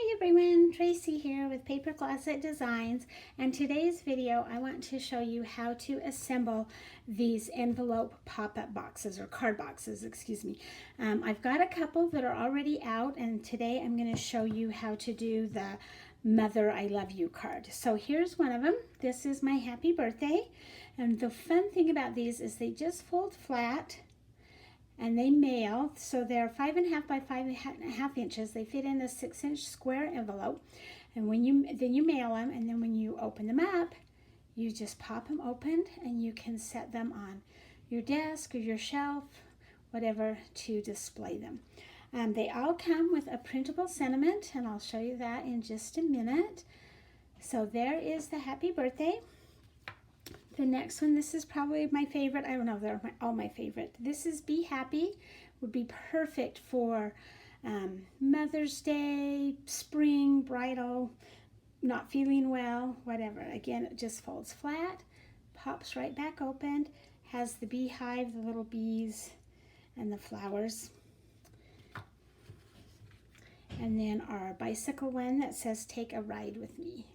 Hi everyone, Tracy here with Paper Closet Designs, and today's video I want to show you how to assemble these envelope pop-up boxes or card boxes, excuse me. I've got a couple that are already out, and today I'm going to show you how to do the Mother I Love You card. So here's one of them. This is my happy birthday, and the fun thing about these is they just fold flat and they mail, so they're 5.5 by 5.5 inches. They fit in a 6-inch square envelope, and when you mail them, and then when you open them up, you just pop them open, and you can set them on your desk or your shelf, whatever, to display them. They all come with a printable sentiment, and I'll show you that in just a minute. So there is the happy birthday. The next one, this is probably my favorite. I don't know, they're all my favorite. This is Be Happy. Would be perfect for Mother's Day, spring, bridal, not feeling well, whatever. Again, it just folds flat, pops right back open, has the beehive, the little bees, and the flowers. And then our bicycle one that says Take a Ride with Me.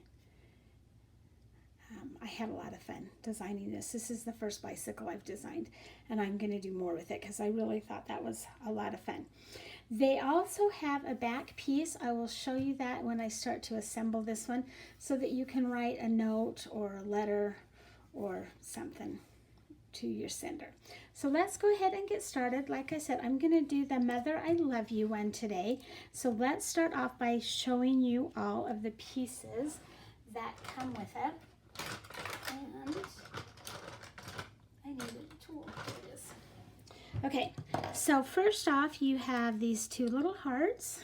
I had a lot of fun designing this. This is the first bicycle I've designed, and I'm going to do more with it because I really thought that was a lot of fun. They also have a back piece. I will show you that when I start to assemble this one, so that you can write a note or a letter or something to your sender. So let's go ahead and get started. Like I said, I'm going to do the Mother I Love You one today. So let's start off by showing you all of the pieces that come with it. And I need a tool. Here it is. Okay, so first off, you have these two little hearts,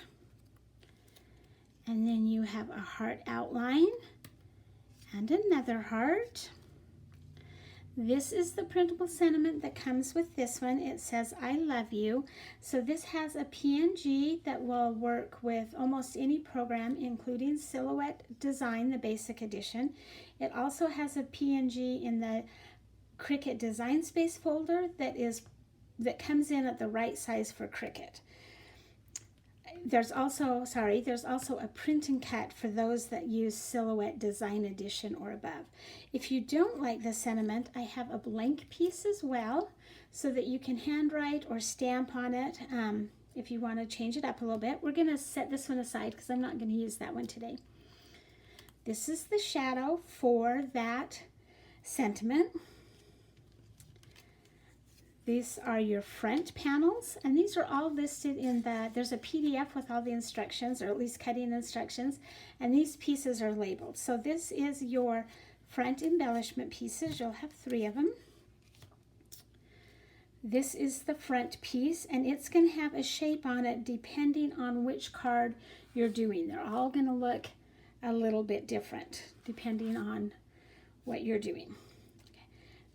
and then you have a heart outline and another heart. This is the printable sentiment that comes with this one. It says, I love you. So this has a PNG that will work with almost any program, including Silhouette Design, the basic edition. It also has a PNG in the Cricut Design Space folder that comes in at the right size for Cricut. There's also a print and cut for those that use Silhouette Design Edition or above. If you don't like the sentiment, I have a blank piece as well, so that you can handwrite or stamp on it if you want to change it up a little bit. We're going to set this one aside because I'm not going to use that one today. This is the shadow for that sentiment. These are your front panels, and these are all listed in there's a PDF with all the instructions, or at least cutting instructions, and these pieces are labeled. So this is your front embellishment pieces. You'll have 3 of them. This is the front piece, and it's going to have a shape on it depending on which card you're doing. They're all going to look a little bit different depending on what you're doing.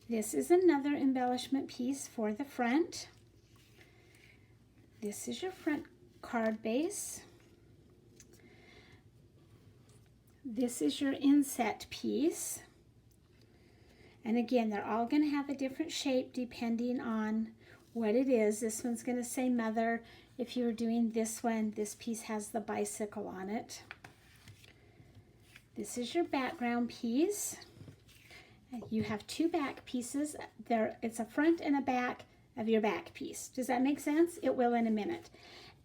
This is another embellishment piece for the front. This is your front card base. This is your inset piece. And again, they're all going to have a different shape depending on what it is. This one's going to say Mother. If you're doing this one, this piece has the bicycle on it. This is your background piece. You have 2 back pieces. It's a front and a back of your back piece. Does that make sense? It will in a minute.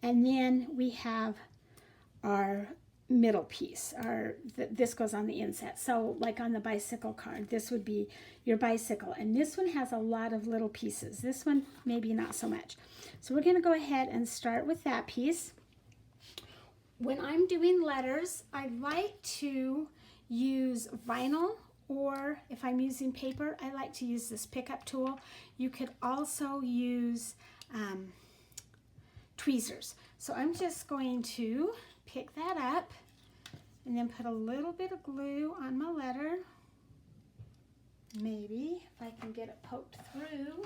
And then we have our middle piece. This goes on the inset. So like on the bicycle card, this would be your bicycle. And this one has a lot of little pieces. This one, maybe not so much. So we're going to go ahead and start with that piece. When I'm doing letters, I like to use vinyl, or if I'm using paper, I like to use this pickup tool. You could also use tweezers. So I'm just going to pick that up and then put a little bit of glue on my letter. Maybe if I can get it poked through.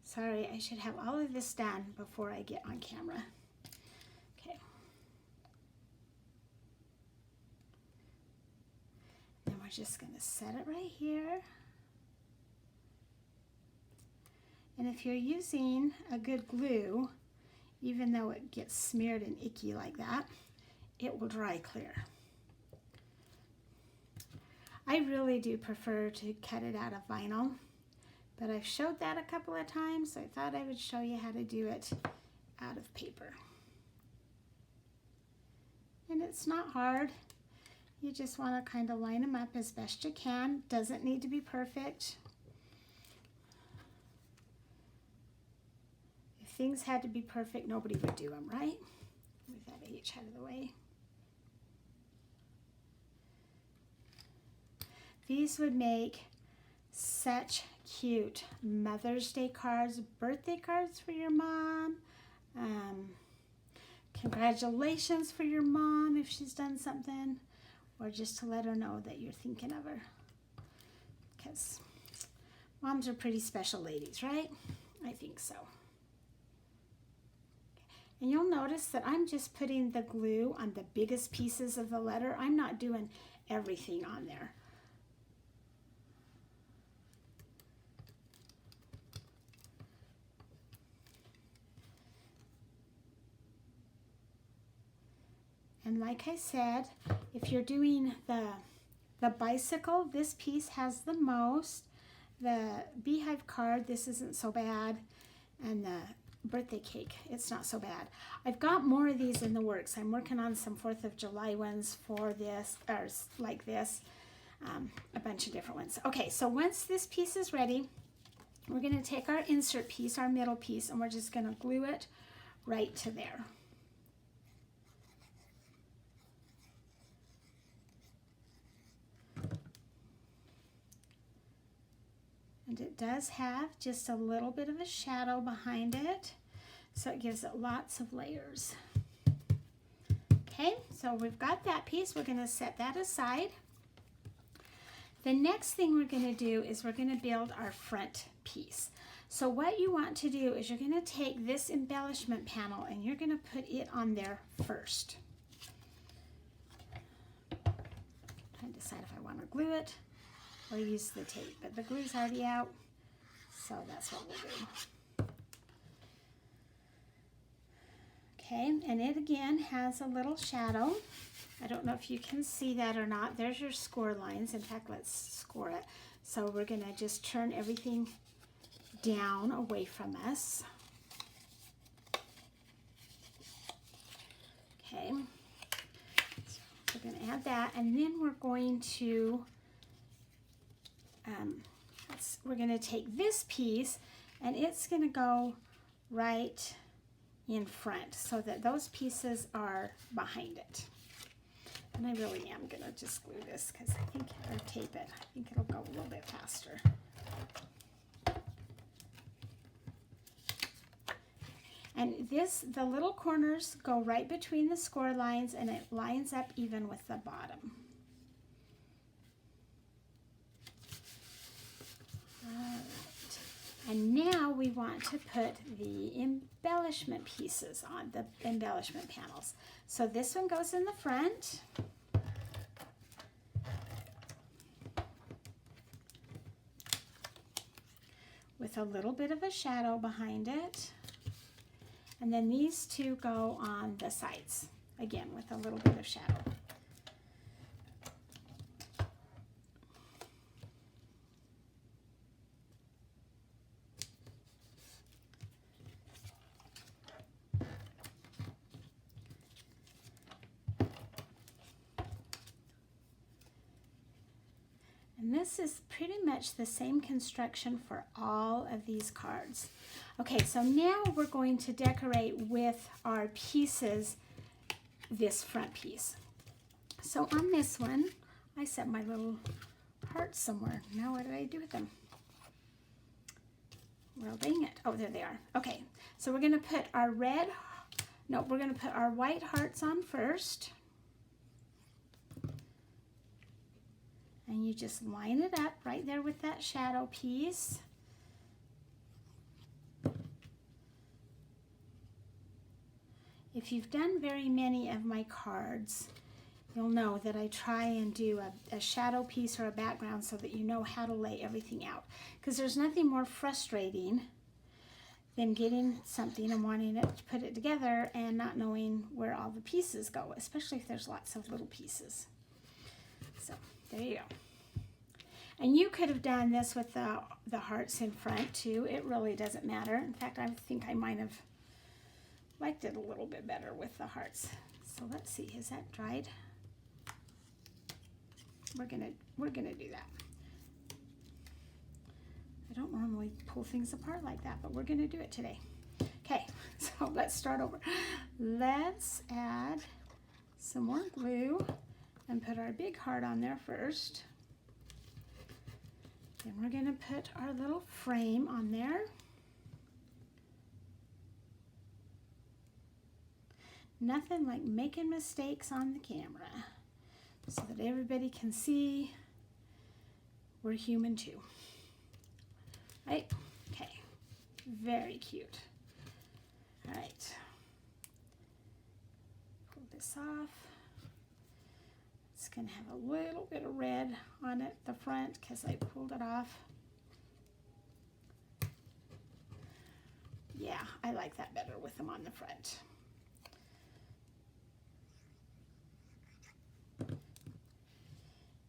Sorry, I should have all of this done before I get on camera. Okay. Then we're just going to set it right here. And if you're using a good glue, even though it gets smeared and icky like that, it will dry clear. I really do prefer to cut it out of vinyl, but I've showed that a couple of times, so I thought I would show you how to do it out of paper. And it's not hard. You just want to kind of line them up as best you can. Doesn't need to be perfect. If things had to be perfect, nobody would do them, right? Move that H out of the way. These would make such cute Mother's Day cards, birthday cards for your mom, congratulations for your mom if she's done something, or just to let her know that you're thinking of her. Because moms are pretty special ladies, right? I think so. And you'll notice that I'm just putting the glue on the biggest pieces of the letter. I'm not doing everything on there. And like I said, if you're doing the bicycle, this piece has the most. The beehive card, this isn't so bad. And the birthday cake, it's not so bad. I've got more of these in the works. I'm working on some 4th of July ones for this, or like this, a bunch of different ones. Okay, so once this piece is ready, we're going to take our insert piece, our middle piece, and we're just going to glue it right to there. And it does have just a little bit of a shadow behind it, so it gives it lots of layers. Okay, so we've got that piece. We're going to set that aside. The next thing we're going to do is we're going to build our front piece. So what you want to do is you're going to take this embellishment panel and you're going to put it on there first. I'm trying to decide if I want to glue it or use the tape, but the glue's already out, so that's what we'll do. Okay, and it again has a little shadow. I don't know if you can see that or not. There's your score lines. In fact, let's score it. So we're gonna just turn everything down away from us. Okay, so we're gonna add that, and then we're going to we're going to take this piece and it's going to go right in front so that those pieces are behind it. And I really am going to just glue this because I think, or tape it, I think it'll go a little bit faster. And this, the little corners go right between the score lines and it lines up even with the bottom. Alright, and now we want to put the embellishment pieces on, the embellishment panels. So this one goes in the front. With a little bit of a shadow behind it. And then these two go on the sides, again with a little bit of shadow. And this is pretty much the same construction for all of these cards. Okay, so now we're going to decorate with our pieces this front piece. So on this one, I set my little hearts somewhere. Now what did I do with them? Well, dang it. Oh, there they are. Okay, so we're going to put our we're going to put our white hearts on first. And you just line it up right there with that shadow piece. If you've done very many of my cards, you'll know that I try and do a shadow piece or a background so that you know how to lay everything out. Because there's nothing more frustrating than getting something and wanting it to put it together and not knowing where all the pieces go, especially if there's lots of little pieces. So there you go. And you could have done this with the hearts in front too. It really doesn't matter. In fact, I think I might have liked it a little bit better with the hearts. So let's see, is that dried? We're gonna do that. I don't normally pull things apart like that, but we're gonna do it today. Okay, so let's start over. Let's add some more glue and put our big heart on there first. Then we're gonna put our little frame on there. Nothing like making mistakes on the camera so that everybody can see we're human too. Right? Okay. Very cute. All right. Pull this off. It's going to have a little bit of red on it, the front, because I pulled it off. Yeah, I like that better with them on the front.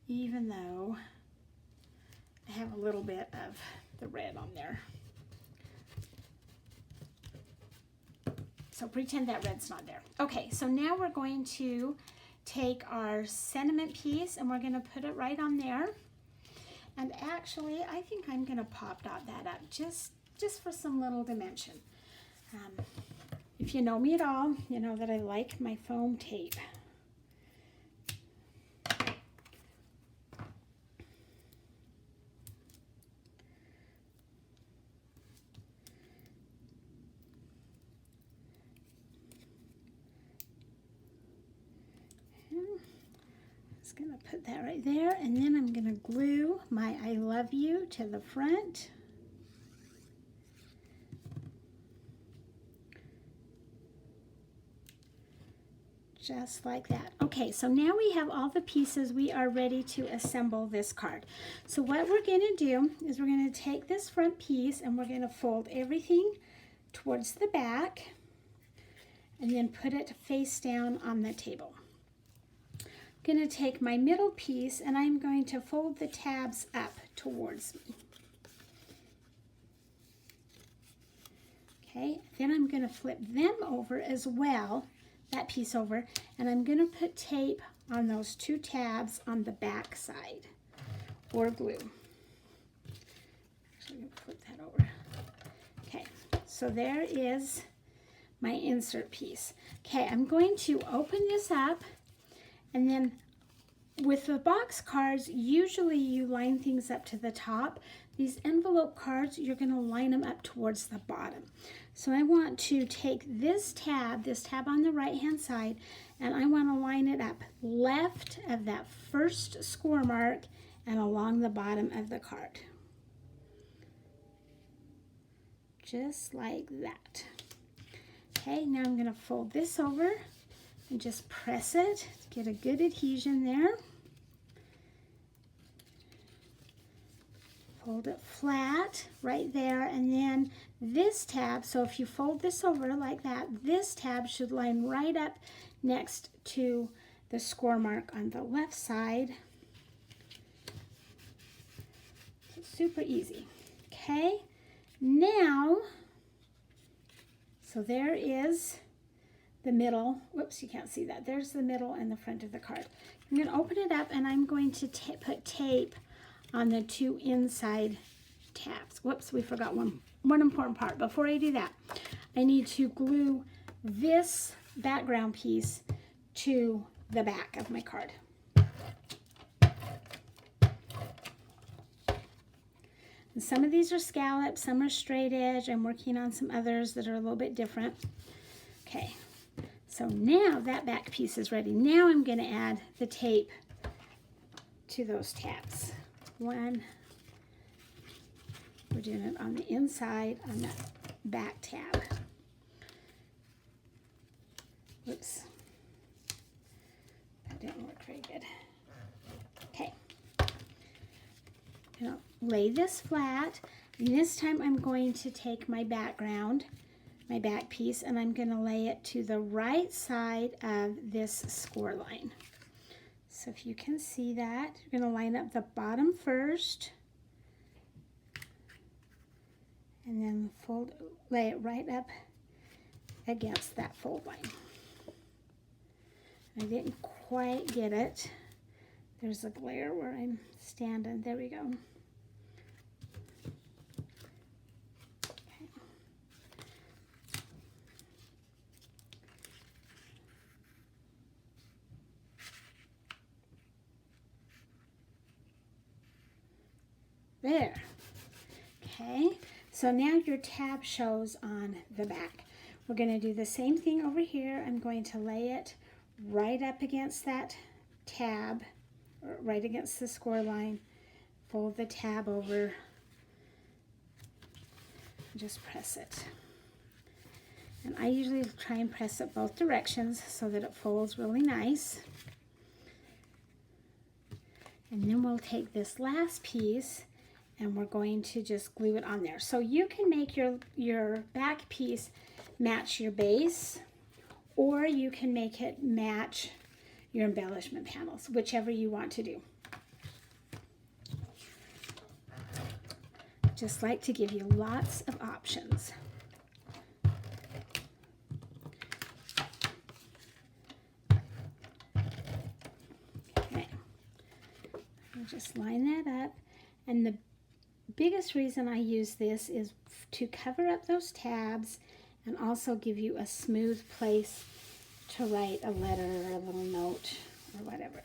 Even though I have a little bit of the red on there. So pretend that red's not there. Okay, so now we're going to take our sentiment piece and we're going to put it right on there. And actually, I think I'm going to pop dot that up just for some little dimension. If you know me at all, you know that I like my foam tape. Going to put that right there, and then I'm going to glue my I love you to the front. Just like that. Okay, so now we have all the pieces. We are ready to assemble this card. So what we're going to do is we're going to take this front piece and we're going to fold everything towards the back and then put it face down on the table. Going to take my middle piece and I'm going to fold the tabs up towards me. Okay, then I'm going to flip them over as well, that piece over, and I'm going to put tape on those two tabs on the back side, or glue. Actually, I'm going to flip that over. Okay, so there is my insert piece. Okay, I'm going to open this up. And then with the box cards, usually you line things up to the top. These envelope cards, you're going to line them up towards the bottom. So I want to take this tab on the right hand side, and I want to line it up left of that first score mark and along the bottom of the card. Just like that. Okay, now I'm going to fold this over and just press it, get a good adhesion there. Fold it flat right there, and then this tab, so if you fold this over like that, this tab should line right up next to the score mark on the left side. Super easy. Okay, now, so there is the middle. Whoops, you can't see that. There's the middle and the front of the card. I'm going to open it up and I'm going to put tape on the two inside tabs. Whoops, we forgot one important part. Before I do that, I need to glue this background piece to the back of my card. And some of these are scalloped, some are straight edge. I'm working on some others that are a little bit different. Okay. So now that back piece is ready. Now I'm going to add the tape to those tabs. One, we're doing it on the inside on that back tab. Whoops, that didn't work very good. Okay, I'm going to lay this flat And this time I'm going to take my background, my back piece, and I'm going to lay it to the right side of this score line. So if you can see that, you're going to line up the bottom first, and then lay it right up against that fold line. I didn't quite get it. There's a glare where I'm standing. There we go. Okay. There. Okay, so now your tab shows on the back. We're going to do the same thing over here. I'm going to lay it right up against that tab, or right against the score line. Fold the tab over. Just press it. And I usually try and press it both directions so that it folds really nice. And then we'll take this last piece and we're going to just glue it on there. So you can make your back piece match your base, or you can make it match your embellishment panels, whichever you want to do. Just like to give you lots of options. Okay, I'll just line that up. And the biggest reason I use this is to cover up those tabs and also give you a smooth place to write a letter or a little note or whatever.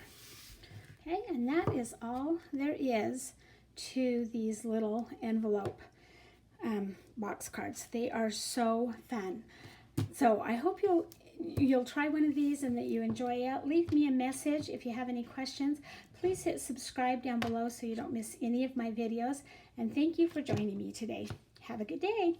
Okay, and that is all there is to these little envelope box cards. They are so fun. So I hope you'll try one of these and that you enjoy it. Leave me a message if you have any questions. Please hit subscribe down below so you don't miss any of my videos. And thank you for joining me today. Have a good day.